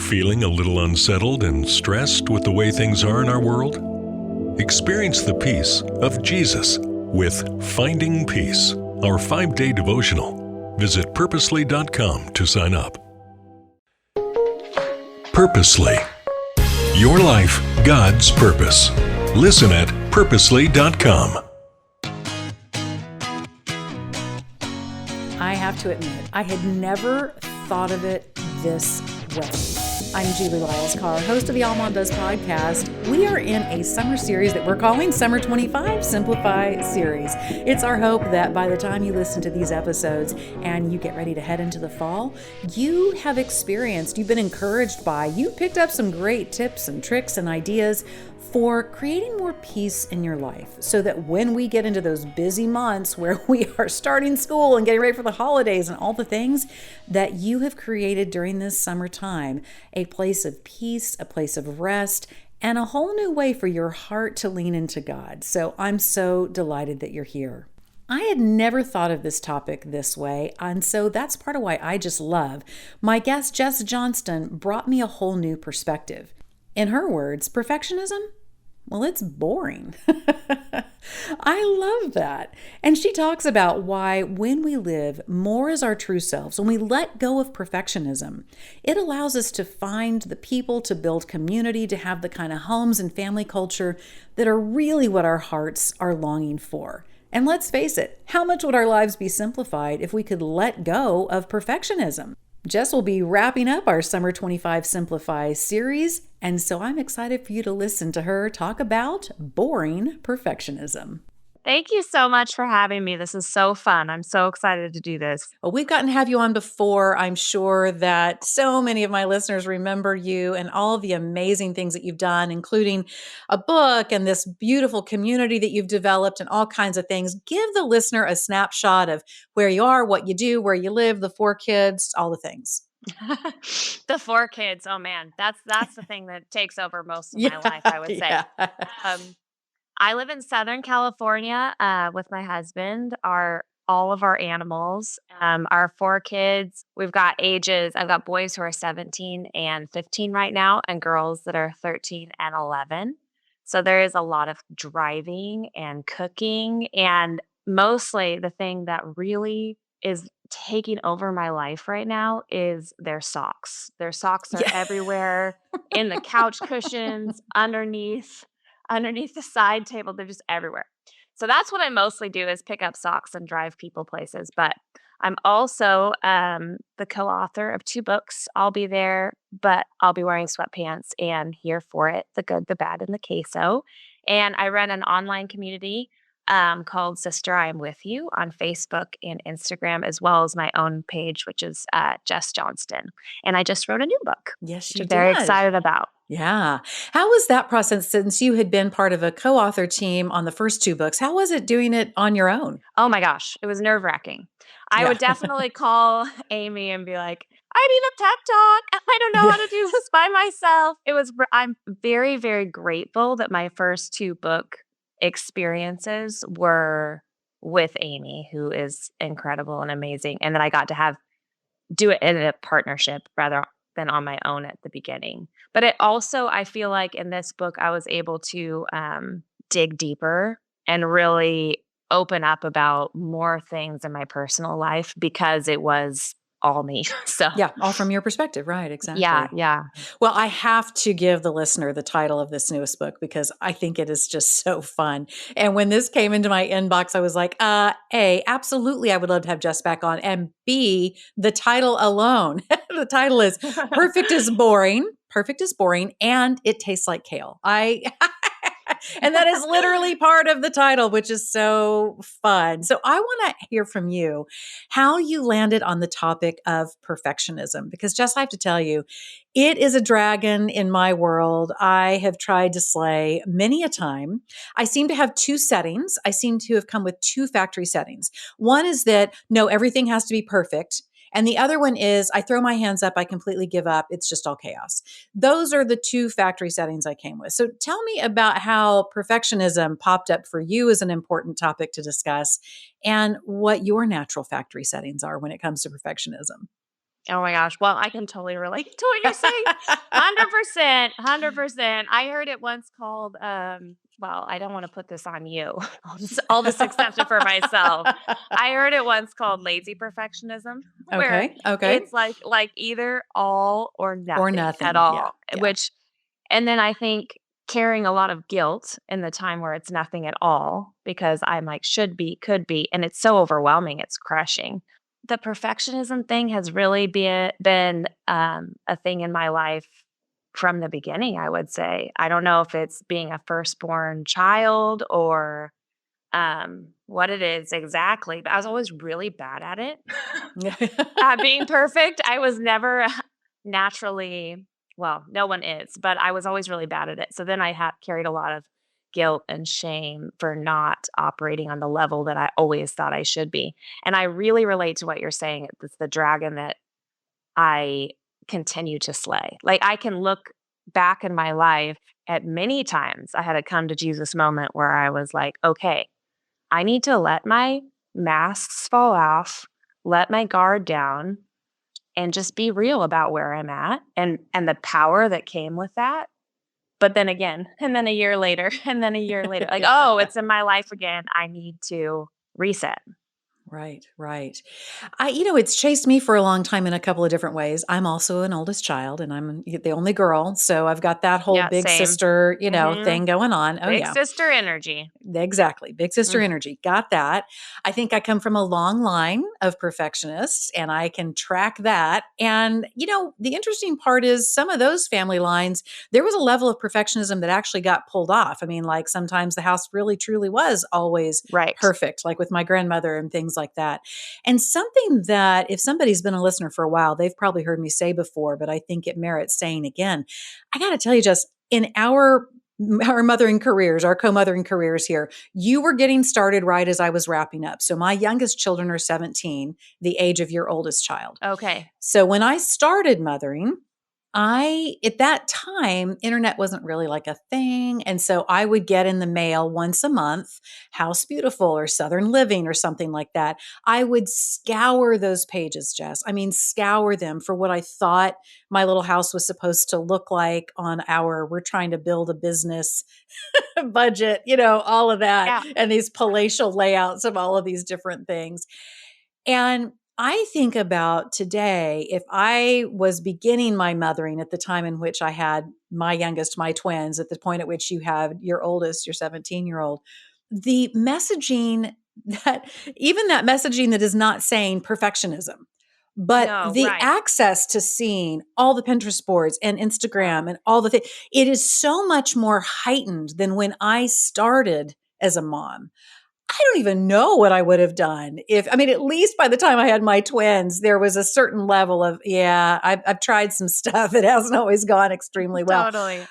Feeling a little unsettled and stressed with the way things are in our world? Experience the peace of Jesus with Finding Peace, our 5-day devotional. Visit purposely.com to sign up. Purposely. Your life, God's purpose. Listen at purposely.com. I have to admit, I had never thought of it this way. I'm Julie Lyles Carr, host of the AllMomDoes podcast. We are in a summer series that we're calling Summer 25 Simplify Series. It's our hope that by the time you listen to these episodes and you get ready to head into the fall, you have experienced, you've been encouraged by, you picked up some great tips and tricks and ideas for creating more peace in your life so that when we get into those busy months where we are starting school and getting ready for the holidays and all the things that you have created during this summertime, a place of peace, a place of rest, and a whole new way for your heart to lean into God. So I'm so delighted that you're here. I had never thought of this topic this way, and so that's part of why I just love. My guest, Jess Johnston, brought me a whole new perspective. In her words, perfectionism? Well, it's boring. I love that. And she talks about why when we live more as our true selves, when we let go of perfectionism, it allows us to find the people, to build community, to have the kind of homes and family culture that are really what our hearts are longing for. And let's face it, how much would our lives be simplified if we could let go of perfectionism? Jess will be wrapping up our Summer 25 Simplify series, and so I'm excited for you to listen to her talk about boring perfectionism. Thank you so much for having me. This is so fun. I'm so excited to do this. Well, we've gotten to have you on before. I'm sure that so many of my listeners remember you and all of the amazing things that you've done, including a book and this beautiful community that you've developed and all kinds of things. Give the listener a snapshot of where you are, what you do, where you live, the 4 kids, all the things. The 4 kids. Oh man, that's the thing that takes over most of my life, I would say. Yeah. I live in Southern California with my husband. All of our animals, our 4 kids. We've got ages. I've got boys who are 17 and 15 right now, and girls that are 13 and 11. So there is a lot of driving and cooking, and mostly the thing that really is taking over my life right now is their socks. Their socks are everywhere in the couch cushions, underneath the side table. They're just everywhere. So that's what I mostly do is pick up socks and drive people places. But I'm also the co-author of 2 books. I'll be there, but I'll be wearing sweatpants and here for it, the good, the bad, and the queso. And I run an online community called Sister I Am With You on Facebook and Instagram, as well as my own page, which is Jess Johnston. And I just wrote a new book. Yes, which you I'm very did. excited about. Yeah. How was that process since you had been part of a co-author team on the first 2 books? How was it doing it on your own? Oh my gosh, it was nerve-wracking. I would definitely call Amy and be like, I need a pep talk. I don't know how to do this by myself. I'm very, very grateful that my first 2 book experiences were with Amy, who is incredible and amazing. And then I got to do it in a partnership rather than on my own at the beginning. But it also, I feel like in this book, I was able to dig deeper and really open up about more things in my personal life because it was all me. So Yeah, all from your perspective. Right, exactly. yeah. Well, I have to give the listener the title of this newest book because I think it is just so fun. And when this came into my inbox, I was like, A, absolutely, I would love to have Jess back on. And B, the title alone. The title is Perfect is Boring. Perfect is Boring, and it tastes like kale. And that is literally part of the title, which is so fun. So I want to hear from you how you landed on the topic of perfectionism, because Jess, I have to tell you, it is a dragon in my world. I have tried to slay many a time. I seem to have 2 settings. I seem to have come with 2 factory settings. One is that, no, everything has to be perfect. And the other one is I throw my hands up, I completely give up. It's just all chaos. Those are the 2 factory settings I came with. So tell me about how perfectionism popped up for you as an important topic to discuss and what your natural factory settings are when it comes to perfectionism. Oh my gosh. Well, I can totally relate to what you're saying. 100%, 100%. I heard it once called, well, I don't want to put this on you. I'll just accept it for myself. I heard it once called lazy perfectionism, where Okay. Okay. it's like either all or Or nothing at nothing. Yeah. all, Yeah. which, and then I think carrying a lot of guilt in the time where it's nothing at all because I'm like, should be, could be, and it's so overwhelming, it's crushing. The perfectionism thing has really been a thing in my life from the beginning, I would say. I don't know if it's being a firstborn child or what it is exactly, but I was always really bad at it. At being perfect, I was never naturally, well, no one is, but I was always really bad at it. So then I had carried a lot of guilt and shame for not operating on the level that I always thought I should be. And I really relate to what you're saying. It's the dragon that I continue to slay. Like I can look back in my life at many times I had a come to Jesus moment where I was like, okay, I need to let my masks fall off, let my guard down, and just be real about where I'm at and the power that came with that. But then again, and then a year later, and then a year later, like, oh, it's in my life again. I need to reset. Right, right. It's chased me for a long time in a couple of different ways. I'm also an oldest child and I'm the only girl. So I've got that whole Yeah, big same. sister, Mhm. thing going on. Oh, Big yeah. sister energy. Exactly. Big sister Mm, energy. Got that. I think I come from a long line of perfectionists and I can track that. And, the interesting part is some of those family lines, there was a level of perfectionism that actually got pulled off. I mean, like sometimes the house really truly was always right. perfect, like with my grandmother and things like that. And something that, if somebody's been a listener for a while, they've probably heard me say before, but I think it merits saying again. I got to tell you, just in our mothering careers, our co-mothering careers here, you were getting started right as I was wrapping up. So my youngest children are 17, the age of your oldest child. Okay. So when I started mothering, at that time, internet wasn't really like a thing. And so I would get in the mail once a month, House Beautiful or Southern Living or something like that. I would scour those pages, Jess. I mean, scour them for what I thought my little house was supposed to look like on we're trying to build a business budget, all of that, Yeah. and these palatial layouts of all of these different things. And I think about today, if I was beginning my mothering at the time in which I had my youngest, my twins, at the point at which you have your oldest, your 17-year-old, the messaging that messaging that is not saying perfectionism, but No, the right. access to seeing all the Pinterest boards and Yeah. Instagram and all the things, it is so much more heightened than when I started as a mom. I don't even know what I would have done at least by the time I had my twins, there was a certain level of, yeah, I've tried some stuff. It hasn't always gone extremely well. Totally.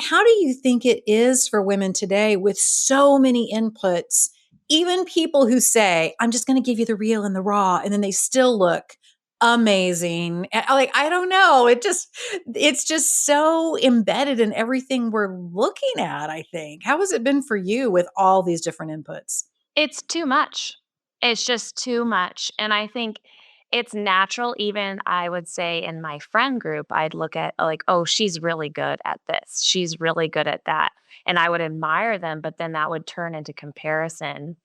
How do you think it is for women today with so many inputs, even people who say, I'm just going to give you the real and the raw, and then they still look amazing. Like, I don't know. It's just so embedded in everything we're looking at, I think. How has it been for you with all these different inputs? It's too much. It's just too much, and I think it's natural even, I would say, in my friend group, I'd look at, like, "Oh, she's really good at this. She's really good at that," and I would admire them, but then that would turn into comparison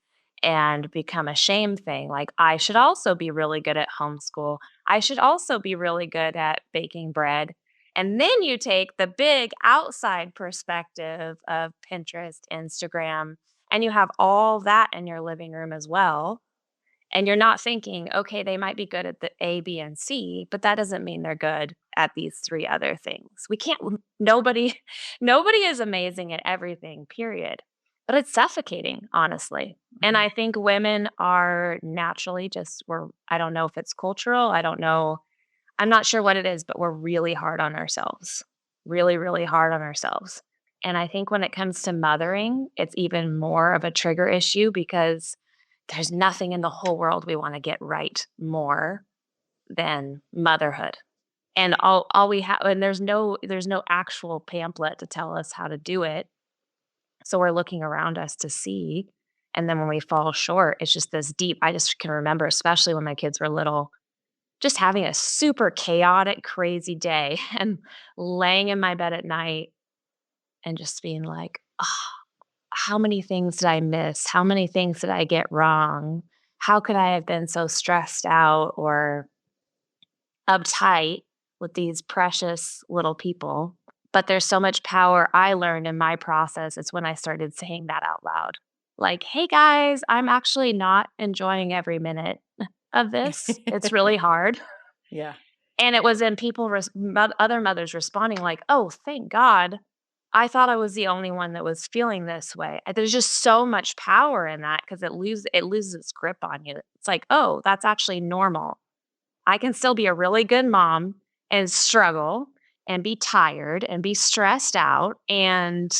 and become a shame thing, like, "I should also be really good at homeschool. I should also be really good at baking bread," and then you take the big outside perspective of Pinterest, Instagram, and you have all that in your living room as well. And you're not thinking, okay, they might be good at the A, B, and C, but that doesn't mean they're good at these three other things. We can't, nobody, nobody is amazing at everything, period. But it's suffocating, honestly. And I think women are naturally I don't know if it's cultural. I don't know. I'm not sure what it is, but we're really hard on ourselves, really, really hard on ourselves. And I think when it comes to mothering, it's even more of a trigger issue because there's nothing in the whole world we wanna get right more than motherhood. And all we have, and there's no actual pamphlet to tell us how to do it, so we're looking around us to see, and then when we fall short, it's just this deep, I just can remember, especially when my kids were little, just having a super chaotic, crazy day and laying in my bed at night and just being like, "Oh, how many things did I miss? How many things did I get wrong? How could I have been so stressed out or uptight with these precious little people?" But there's so much power I learned in my process. It's when I started saying that out loud. Like, "Hey guys, I'm actually not enjoying every minute of this. It's really hard." Yeah. And it was in people other mothers responding like, "Oh, thank God. I thought I was the only one that was feeling this way." There's just so much power in that because it loses its grip on you. It's like, "Oh, that's actually normal. I can still be a really good mom and struggle and be tired and be stressed out and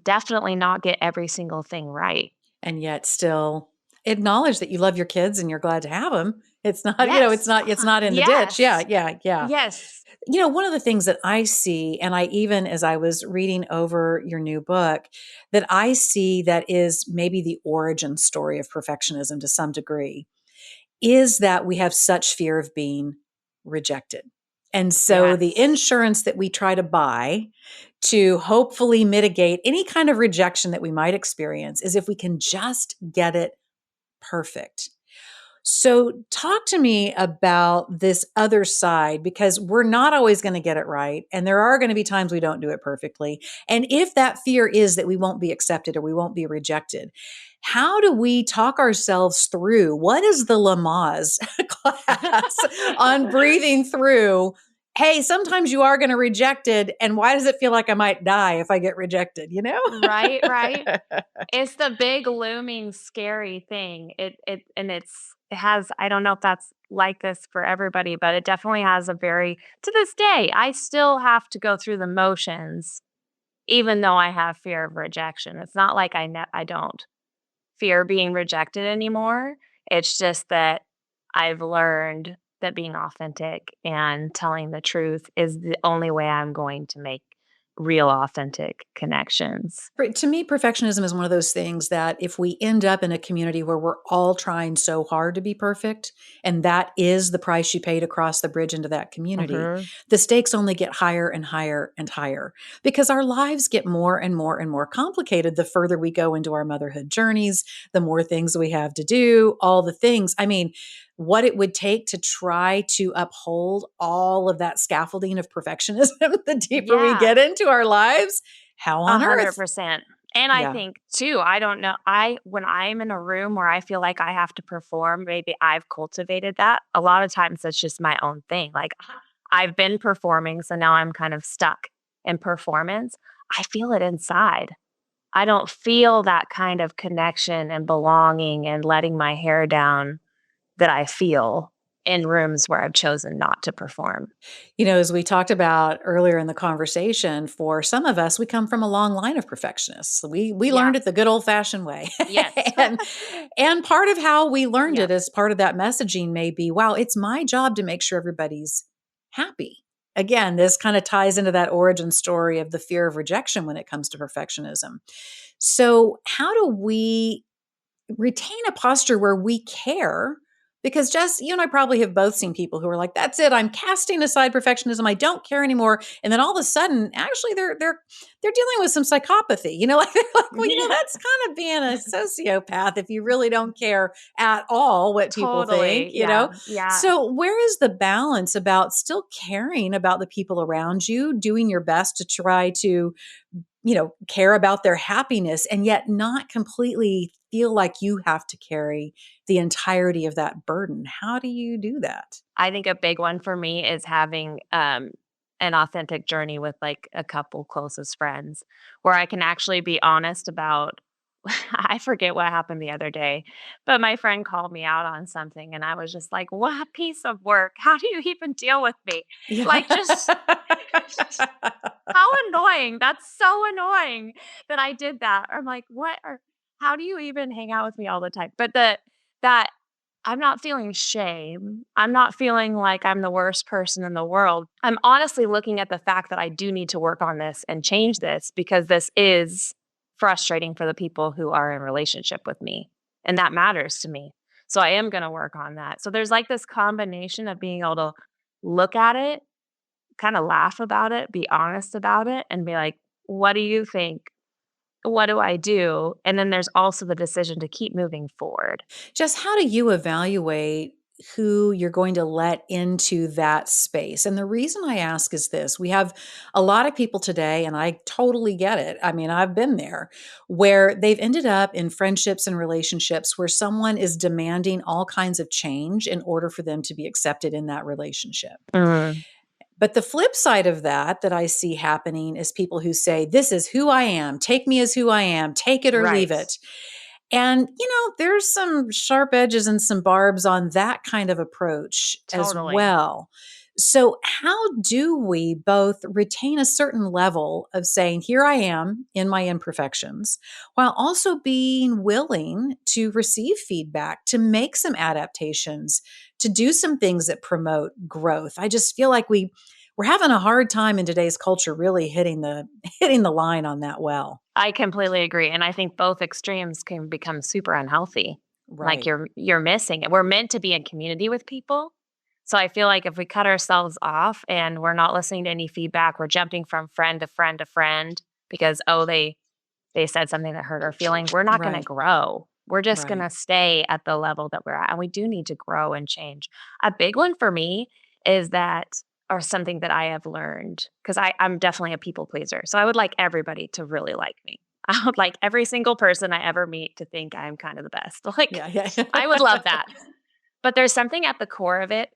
definitely not get every single thing right." And yet still acknowledge that you love your kids and you're glad to have them. It's not, it's Yes. not, it's not in the ditch. Yeah, Yes. yeah, yeah. Yes. One of the things that I see, and I even as I was reading over your new book, that I see that is maybe the origin story of perfectionism to some degree, is that we have such fear of being rejected. And so the Yes. insurance that we try to buy to hopefully mitigate any kind of rejection that we might experience is if we can just get it perfect. So, talk to me about this other side because we're not always going to get it right. And there are going to be times we don't do it perfectly. And if that fear is that we won't be accepted or we won't be rejected, how do we talk ourselves through? What is the Lamaze class on breathing through? Hey, sometimes you are going to reject it. And why does it feel like I might die if I get rejected? Right, right. It's the big looming scary thing. It has I don't know if that's like this for everybody, but it definitely has a very to this day, I still have to go through the motions even though I have fear of rejection. It's not like I don't fear being rejected anymore. It's just that I've learned that being authentic and telling the truth is the only way I'm going to make real authentic connections. To me, perfectionism is one of those things that if we end up in a community where we're all trying so hard to be perfect, and that is the price you pay to cross the bridge into that community, Mhm. the stakes only get higher and higher and higher because our lives get more and more and more complicated the further we go into our motherhood journeys, the more things we have to do, all the things. I mean, what it would take to try to uphold all of that scaffolding of perfectionism, the deeper we Yeah. get into our lives, how on earth? 100%. And I Yeah. think too, I don't know, when I'm in a room where I feel like I have to perform, maybe I've cultivated that. A lot of times that's just my own thing. Like I've been performing, so now I'm kind of stuck in performance. I feel it inside. I don't feel that kind of connection and belonging and letting my hair down that I feel in rooms where I've chosen not to perform. As we talked about earlier in the conversation, for some of us, we come from a long line of perfectionists. We Yeah. learned it the good old fashioned way. Yes. and and part of how we learned Yeah. it as part of that messaging may be, wow, it's my job to make sure everybody's happy. Again, this kind of ties into that origin story of the fear of rejection when it comes to perfectionism. So, how do we retain a posture where we care? Because Jess, you and I probably have both seen people who are like, "That's it, I'm casting aside perfectionism. I don't care anymore." And then all of a sudden, actually, they're dealing with some psychopathy. Like they're like, "Well, Yeah. that's kind of being a sociopath if you really don't care at all what people think." Totally. Yeah. Yeah. So where is the balance about still caring about the people around you, doing your best to try to care about their happiness and yet not completely feel like you have to carry the entirety of that burden? How do you do that? I think a big one for me is having an authentic journey with like a couple closest friends where I can actually be honest about. I forget what happened the other day, but my friend called me out on something and I was just like, "What piece of work? How do you even deal with me?" Yeah. Like, just how annoying. That's so annoying that I did that. I'm like, "What? Or how do you even hang out with me all the time?" But that I'm not feeling shame. I'm not feeling like I'm the worst person in the world. I'm honestly looking at the fact that I do need to work on this and change this because this is frustrating for the people who are in relationship with me, and that matters to me. So I am going to work on that. So there's like this combination of being able to look at it, kind of laugh about it, be honest about it, and be like, what do you think? What do I do? And then there's also the decision to keep moving forward. Just how do you evaluate who you're going to let into that space? And the reason I ask is this: we have a lot of people today, and I totally get it. I mean, I've been there where they've ended up in friendships and relationships where someone is demanding all kinds of change in order for them to be accepted in that relationship. Mm, But the flip side of that I see happening is people who say, "This is who I am. Take me as who I am. Take it or leave right. it." And, there's some sharp edges and some barbs on that kind of approach as Totally. well. So, how do we both retain a certain level of saying, here I am in my imperfections, while also being willing to receive feedback, to make some adaptations, to do some things that promote growth? I just feel like we're having a hard time in today's culture really hitting the hitting the line on that well. I completely agree, and I think both extremes can become super unhealthy. Like Right. you're missing it. We're meant to be in community with people. So I feel like if we cut ourselves off and we're not listening to any feedback, we're jumping from friend to friend to friend because they said something that hurt our feelings, we're not going to Right. grow. We're just going Right. to stay at the level that we're at. And we do need to grow and change. A big one for me is that, or something that I have learned, because I'm definitely a people pleaser. So I would like everybody to really like me. I would like every single person I ever meet to think I'm kind of the best. Like, Yeah, yeah. I would love that. But there's something at the core of it.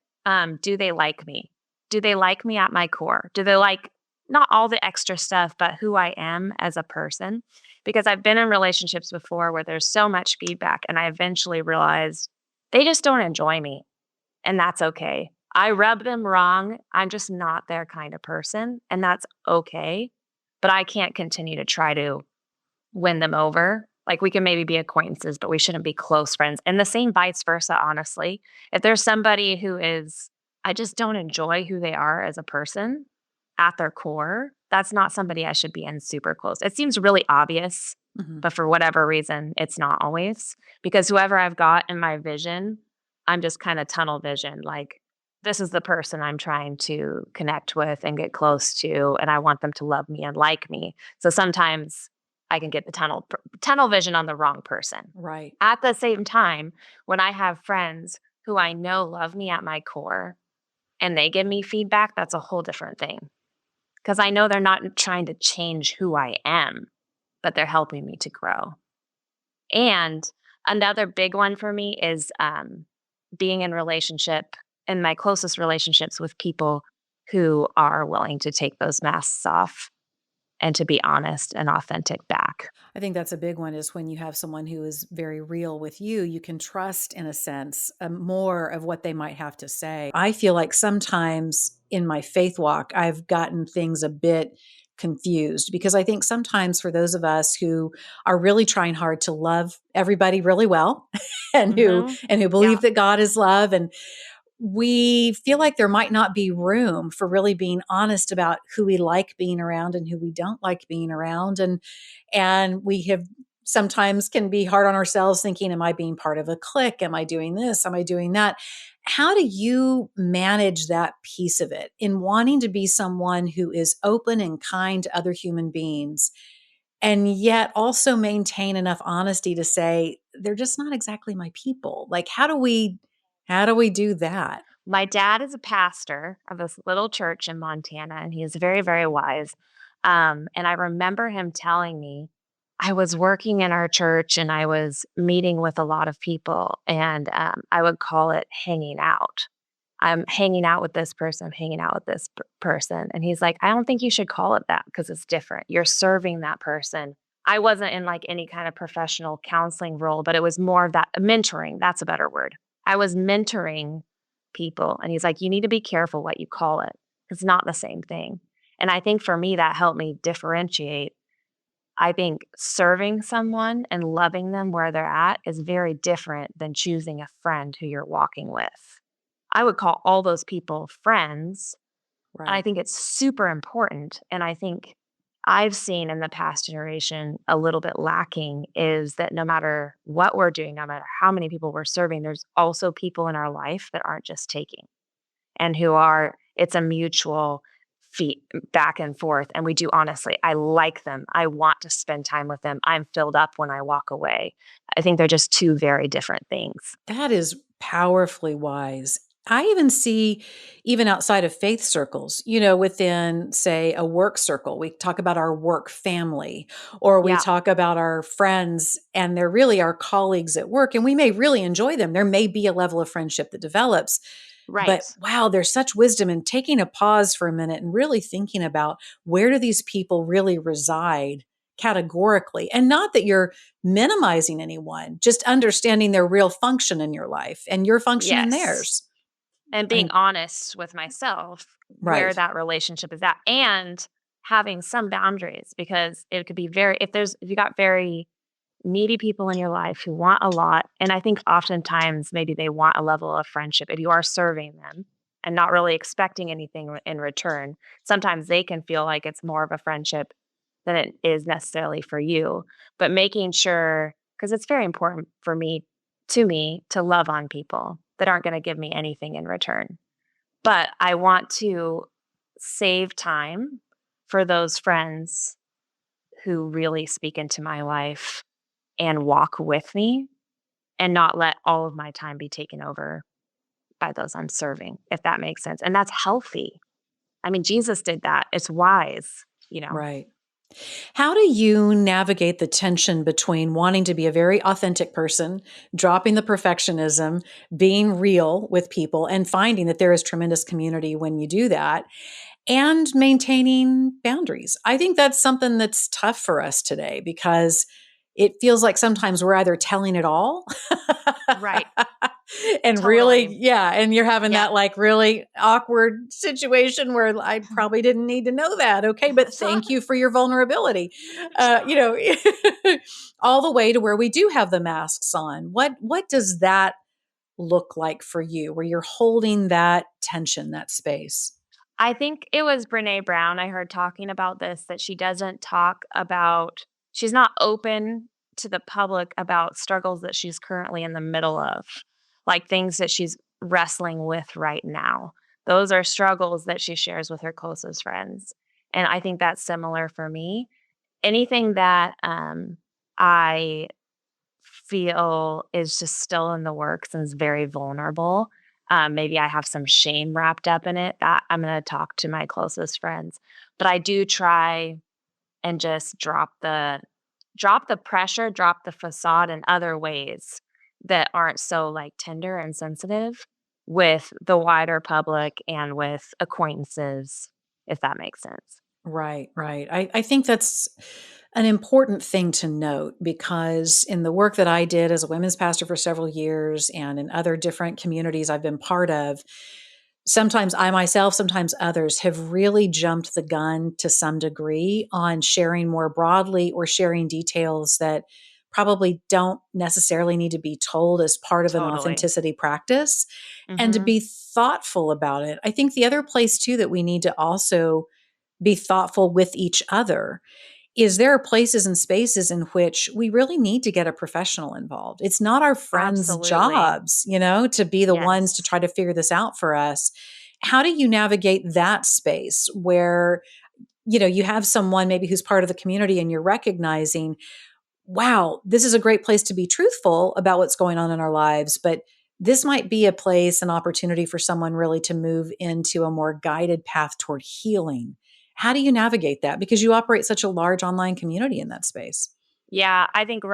Do they like me? Do they like me at my core? Do they like not all the extra stuff, but who I am as a person? Because I've been in relationships before where there's so much feedback, and I eventually realized they just don't enjoy me, and that's okay. I rub them wrong. I'm just not their kind of person, and that's okay. But I can't continue to try to win them over. Like, we can maybe be acquaintances, but we shouldn't be close friends. And the same vice versa, honestly. If there's somebody who is, I just don't enjoy who they are as a person at their core, that's not somebody I should be in super close. It seems really obvious, Mhm. but for whatever reason, it's not always because whoever I've got in my vision, I'm just kind of tunnel vision. Like, this is the person I'm trying to connect with and get close to, and I want them to love me and like me. So sometimes I can get the tunnel vision on the wrong person. Right. At the same time, when I have friends who I know love me at my core and they give me feedback, that's a whole different thing. Because I know they're not trying to change who I am, but they're helping me to grow. And another big one for me is being in my closest relationships with people who are willing to take those masks off and to be honest and authentic back. I think that's a big one is when you have someone who is very real with you, you can trust, in a sense, more of what they might have to say. I feel like sometimes in my faith walk, I've gotten things a bit confused because I think sometimes for those of us who are really trying hard to love everybody really well and who Hmm. and who Yeah. believe that God is love, and we feel like there might not be room for really being honest about who we like being around and who we don't like being around, and we have sometimes can be hard on ourselves thinking, am I being part of a clique? Am I doing this? Am I doing that? How do you manage that piece of it in wanting to be someone who is open and kind to other human beings and yet also maintain enough honesty to say they're just not exactly my people? Like, how do we do that? My dad is a pastor of this little church in Montana, and he is very, very wise. And I remember him telling me I was working in our church and I was meeting with a lot of people, and I would call it hanging out. I'm hanging out with this person, I'm hanging out with this person. And he's like, I don't think you should call it that because it's different. You're serving that person. I wasn't in like any kind of professional counseling role, but it was more of that mentoring. That's a better word. I was mentoring people. And he's like, you need to be careful what you call it. It's not the same thing. And I think for me, that helped me differentiate. I think serving someone and loving them where they're at is very different than choosing a friend who you're walking with. I would call all those people friends. And I Right. think it's super important. And I think I've seen in the past generation a little bit lacking is that no matter what we're doing, no matter how many people we're serving, there's also people in our life that aren't just taking and who are, it's a mutual feet back and forth. And we do honestly, I like them. I want to spend time with them. I'm filled up when I walk away. I think they're just two very different things. That is powerfully wise. I even see, even outside of faith circles, within, say, a work circle, we talk about our work family, or we Yeah, talk about our friends, and they're really our colleagues at work, and we may really enjoy them. There may be a level of friendship that develops. right. But wow, there's such wisdom in taking a pause for a minute and really thinking about, where do these people really reside categorically? And not that you're minimizing anyone, just understanding their real function in your life and your function in Yes. theirs. And I being think, honest with myself where right, that relationship is at and having some boundaries because it could be if you got very needy people in your life who want a lot, and I think oftentimes maybe they want a level of friendship. If you are serving them and not really expecting anything in return, sometimes they can feel like it's more of a friendship than it is necessarily for you. But making sure, because it's very important for me to love on people that aren't going to give me anything in return. But I want to save time for those friends who really speak into my life and walk with me and not let all of my time be taken over by those I'm serving, if that makes sense. And that's healthy. I mean, Jesus did that. It's wise. right. How do you navigate the tension between wanting to be a very authentic person, dropping the perfectionism, being real with people, and finding that there is tremendous community when you do that, and maintaining boundaries? I think that's something that's tough for us today because it feels like sometimes we're either telling it all Right. and really, Totally. yeah, and you're having Yeah. that like really awkward situation where I probably didn't need to know that. Okay, but thank you for your vulnerability. You know, all the way to where we do have the masks on. What does that look like for you where you're holding that tension, that space? I think it was Brene Brown I heard talking about this, that she doesn't talk about she's not open to the public about struggles that she's currently in the middle of, like things that she's wrestling with right now. Those are struggles that she shares with her closest friends, and I think that's similar for me. Anything that, I feel is just still in the works and is very vulnerable. Maybe I have some shame wrapped up in it that I'm going to talk to my closest friends. But I do try and just drop the pressure, drop the facade in other ways that aren't so like tender and sensitive with the wider public and with acquaintances, if that makes sense. Right, right. I think that's an important thing to note because in the work that I did as a women's pastor for several years and in other different communities I've been part of, sometimes I myself, sometimes others have really jumped the gun to some degree on sharing more broadly or sharing details that probably don't necessarily need to be told as part of an Totally. authenticity practice, and to Hmm. be thoughtful about it. I think the other place too that we need to also be thoughtful with each other is there are places and spaces in which we really need to get a professional involved. It's not our friends' Absolutely. jobs, to be the ones to Yes. try to figure this out for us. How do you navigate that space where, you have someone maybe who's part of the community and you're recognizing, wow, this is a great place to be truthful about what's going on in our lives, but this might be a place, an opportunity for someone really to move into a more guided path toward healing. How do you navigate that? Because you operate such a large online community in that space. Yeah, I think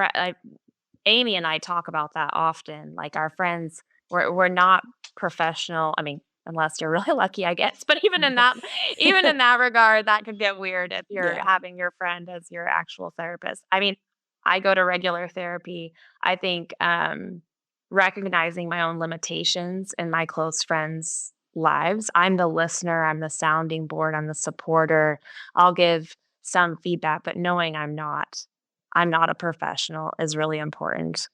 Amy and I talk about that often. Like our friends, we're not professional. I mean, unless you're really lucky, I guess. But even in that regard, that could get weird if you're Yeah. having your friend as your actual therapist. I mean, I go to regular therapy. I think recognizing my own limitations in my close friends' lives. I'm the listener. I'm the sounding board. I'm the supporter. I'll give some feedback, but knowing I'm not a professional is really important,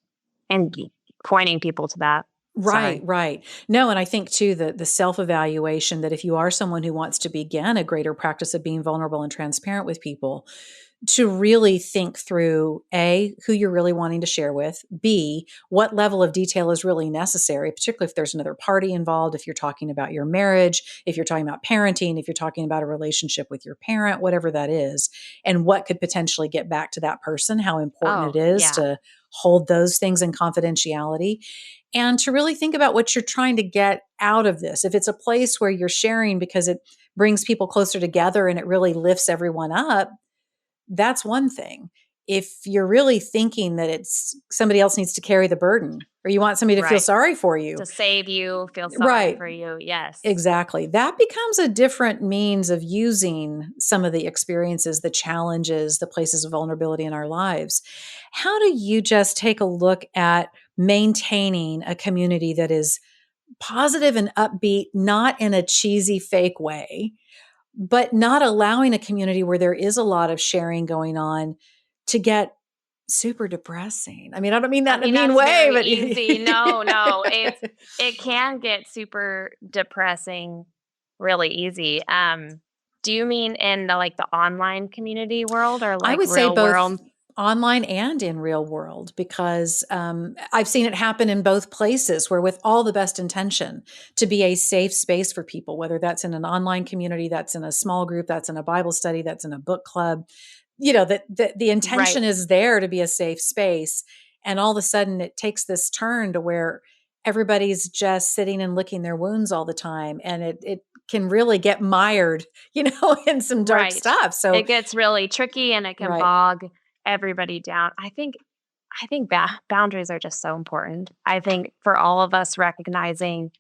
and pointing people to that. Right, Sorry. right. No, and I think too the self-evaluation that if you are someone who wants to begin a greater practice of being vulnerable and transparent with people, to really think through A, who you're really wanting to share with, B, what level of detail is really necessary, particularly if there's another party involved, if you're talking about your marriage, if you're talking about parenting, if you're talking about a relationship with your parent, whatever that is, and what could potentially get back to that person, how important Oh, it is yeah. to hold those things in confidentiality and to really think about what you're trying to get out of this. If it's a place where you're sharing because it brings people closer together and it really lifts everyone up, that's one thing. If you're really thinking that it's somebody else needs to carry the burden or you want somebody to feel Right. sorry for you, To save you, feel sorry right, for you. Yes. exactly. That becomes a different means of using some of the experiences, the challenges, the places of vulnerability in our lives. How do you just take a look at maintaining a community that is positive and upbeat, not in a cheesy, fake way, but not allowing a community where there is a lot of sharing going on to get super depressing? I mean, I don't mean I that in a mean, mean that's way, very but easy. No, no, it can get super depressing really easy. Do you mean in the like the online community world or I like would say real both world? online and in real world because I've seen it happen in both places where with all the best intention to be a safe space for people, whether that's in an online community, that's in a small group, that's in a Bible study, that's in a book club, that the Right, intention is there to be a safe space. And all of a sudden it takes this turn to where everybody's just sitting and licking their wounds all the time. And it can really get mired, in some dark right. stuff. So, It gets really tricky and it can right. bog everybody down. I think boundaries are just so important. I think for all of us recognizing,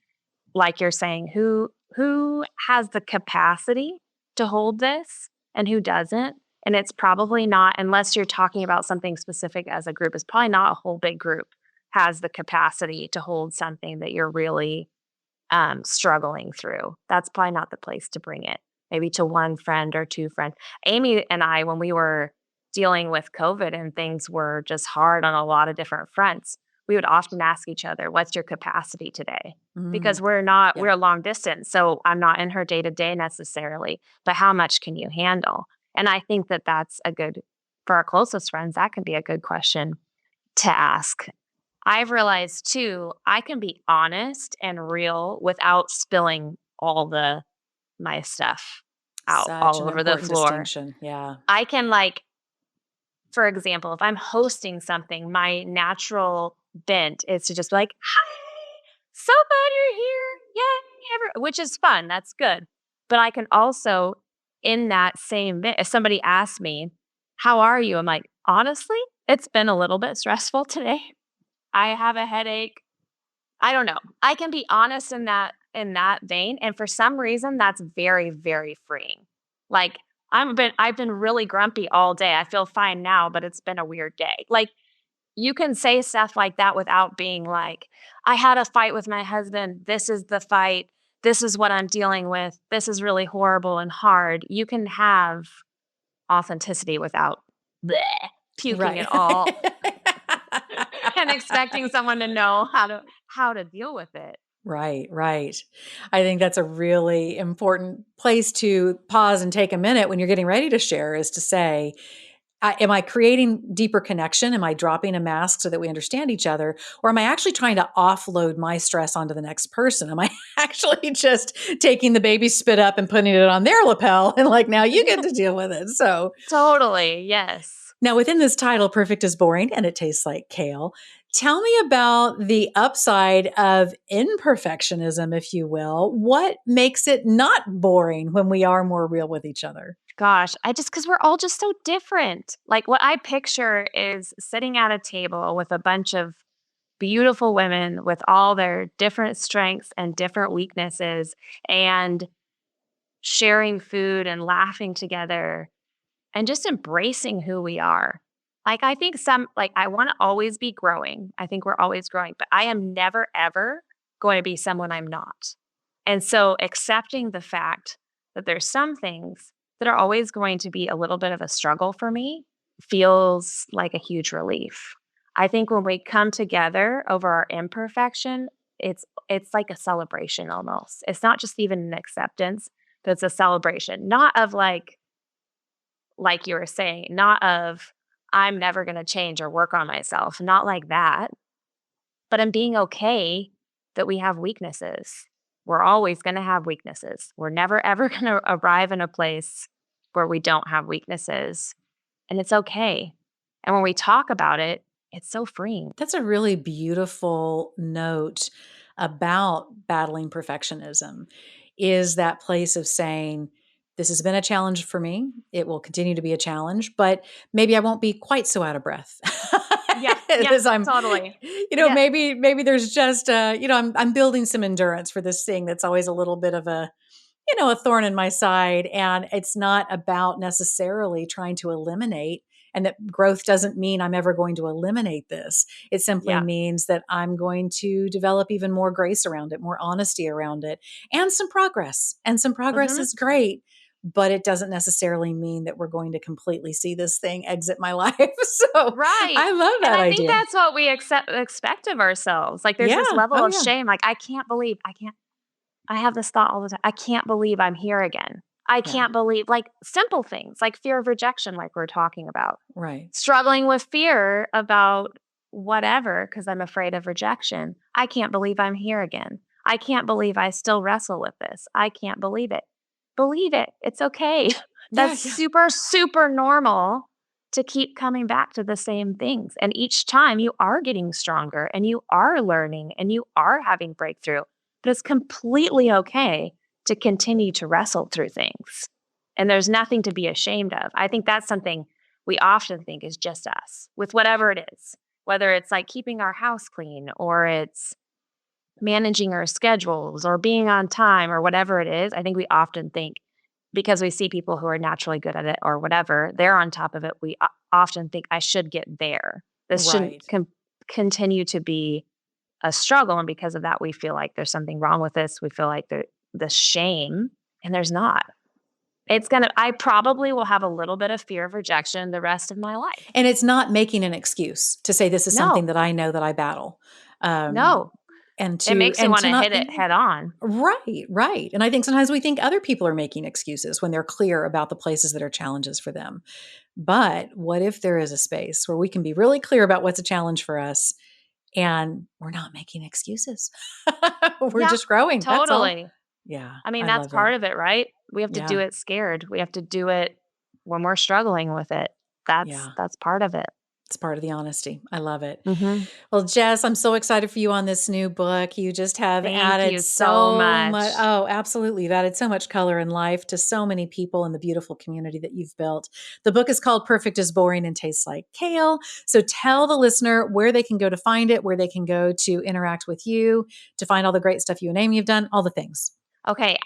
like you're saying, who has the capacity to hold this and who doesn't. And it's probably not, unless you're talking about something specific as a group, it's probably not a whole big group has the capacity to hold something that you're really struggling through. That's probably not the place to bring it. Maybe to one friend or two friends. Amy and I, when we were dealing with COVID and things were just hard on a lot of different fronts, we would often ask each other, "What's your capacity today?" Mm, Because we're not yeah. we're long distance, so I'm not in her day to day necessarily. But how much can you handle? And I think that that's a good for our closest friends. That can be a good question to ask. I've realized too, I can be honest and real without spilling all the my stuff out Such all an over the important floor. distinction. Yeah. I can like, for example, if I'm hosting something, my natural bent is to just be like, "Hi, so glad you're here. Yay." Which is fun. That's good. But I can also, in that same bit, if somebody asks me, "How are you?" I'm like, honestly, it's been a little bit stressful today. I have a headache. I don't know. I can be honest in that vein, and for some reason, that's very, very freeing. Like, I've been really grumpy all day. I feel fine now, but it's been a weird day. Like, you can say stuff like that without being like, "I had a fight with my husband. This is the fight. This is what I'm dealing with. This is really horrible and hard." You can have authenticity without bleh, puking Right. it all and expecting someone to know how to deal with it. Right, right. I think that's a really important place to pause and take a minute when you're getting ready to share is to say, am I creating deeper connection? Am I dropping a mask so that we understand each other? Or am I actually trying to offload my stress onto the next person? Am I actually just taking the baby spit up and putting it on their lapel and like, now you get to deal with it? So, Totally, yes. now, within this title, Perfect is Boring and It Tastes Like Kale, tell me about the upside of imperfectionism, if you will. What makes it not boring when we are more real with each other? Gosh, I just because we're all just so different. Like, what I picture is sitting at a table with a bunch of beautiful women with all their different strengths and different weaknesses and sharing food and laughing together and just embracing who we are. Like, I think I want to always be growing. I think we're always growing, but I am never, ever going to be someone I'm not. And so accepting the fact that there's some things that are always going to be a little bit of a struggle for me feels like a huge relief. I think when we come together over our imperfection, it's like a celebration almost. It's not just even an acceptance, but it's a celebration. Not of like you were saying, not of I'm never going to change or work on myself, not like that, but I'm being okay that we have weaknesses. We're always going to have weaknesses. We're never ever going to arrive in a place where we don't have weaknesses, and it's okay. And when we talk about it, it's so freeing. That's a really beautiful note about battling perfectionism, is that place of saying, this has been a challenge for me. It will continue to be a challenge, but maybe I won't be quite so out of breath. Yeah, As I'm, totally. Yeah. maybe there's just, I'm building some endurance for this thing that's always a little bit of a thorn in my side. And it's not about necessarily trying to eliminate, and that growth doesn't mean I'm ever going to eliminate this. It simply Yeah. means that I'm going to develop even more grace around it, more honesty around it, and some progress. And some progress Mhm. is great, but it doesn't necessarily mean that we're going to completely see this thing exit my life. So Right. I love And that I think idea. that's what we expect of ourselves. Like there's Yeah. this level Oh, of yeah. shame. Like I have this thought all the time. I can't believe I'm here again. I Yeah. can't believe like simple things like fear of rejection, like we're talking about. Right. Struggling with fear about whatever because I'm afraid of rejection. I can't believe I'm here again. I can't believe I still wrestle with this. I can't believe it. Believe it. It's okay. Yeah. That's Yeah. super, super normal to keep coming back to the same things. And each time you are getting stronger and you are learning and you are having breakthrough. But it's completely okay to continue to wrestle through things. And there's nothing to be ashamed of. I think that's something we often think is just us with whatever it is, whether it's like keeping our house clean or it's managing our schedules or being on time or whatever it is. I think we often think because we see people who are naturally good at it or whatever, they're on top of it. We often think I should get there. This shouldn't Right. continue to be a struggle. And because of that, we feel like there's something wrong with this. We feel like the shame, and there's not. I probably will have a little bit of fear of rejection the rest of my life. And it's not making an excuse to say this is something No, that I know that I battle. Um, no. and It to makes you and want to to not hit think, it head on. right, right. And I think sometimes we think other people are making excuses when they're clear about the places that are challenges for them. But what if there is a space where we can be really clear about what's a challenge for us, and we're not making excuses? We're Yeah, just growing. That's all. totally. Yeah, I mean, I that's love it. part of it, right? We have to do Yeah, it scared. We have to do it when we're struggling with it. yeah. That's part of it. It's part of the honesty. I love it. Mhm. Well, Jess, I'm so excited for you on this new book. You just have Thank added you so so much. much. Oh, absolutely. You've added so much color and life to so many people in the beautiful community that you've built. The book is called Perfect is Boring and Tastes Like Kale. So tell the listener where they can go to find it, where they can go to interact with you, to find all the great stuff you and Amy have done, all the things. Okay,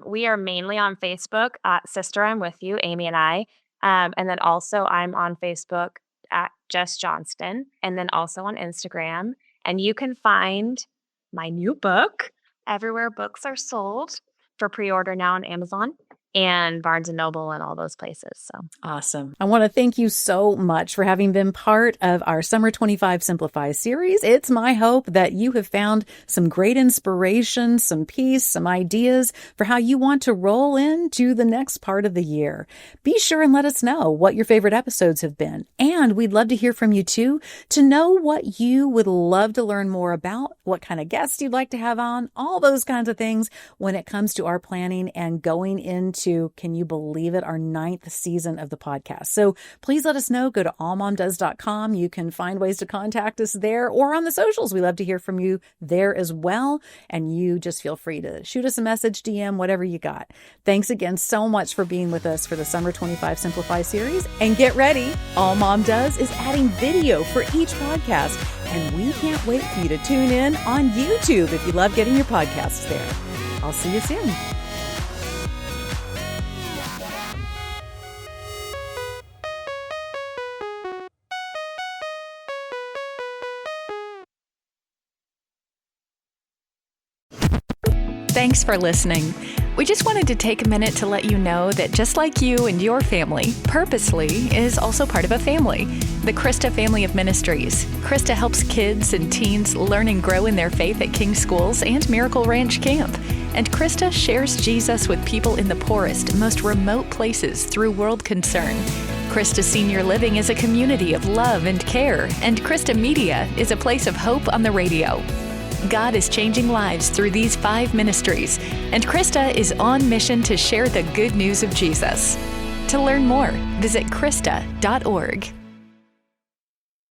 we are mainly on Facebook, Sister I'm With You, Amy and I. And then also I'm on Facebook at Jess Johnston and then also on Instagram. And you can find my new book everywhere books are sold for pre-order now on Amazon and Barnes and Noble and all those places. So Awesome. I want to thank you so much for having been part of our Summer 25 Simplify series. It's my hope that you have found some great inspiration, some peace, some ideas for how you want to roll into the next part of the year. Be sure and let us know what your favorite episodes have been. And we'd love to hear from you too, to know what you would love to learn more about, what kind of guests you'd like to have on, all those kinds of things when it comes to our planning and going into, can you believe it, our 9th season of the podcast. So please let us know. Go to allmomdoes.com. You can find ways to contact us there or on the socials. We love to hear from you there as well. And you just feel free to shoot us a message, DM, whatever you got. Thanks again so much for being with us for the Summer 25 Simplify series. And get ready. All Mom Does is adding video for each podcast. And we can't wait for you to tune in on YouTube if you love getting your podcasts there. I'll see you soon. Thanks for listening. We just wanted to take a minute to let you know that just like you and your family, Purposely is also part of a family, the Krista Family of Ministries. Krista helps kids and teens learn and grow in their faith at King Schools and Miracle Ranch Camp. And Krista shares Jesus with people in the poorest, most remote places through World Concern. Krista Senior Living is a community of love and care, and Krista Media is a place of hope on the radio. God is changing lives through these 5 ministries, and Krista is on mission to share the good news of Jesus. To learn more, visit Krista.org.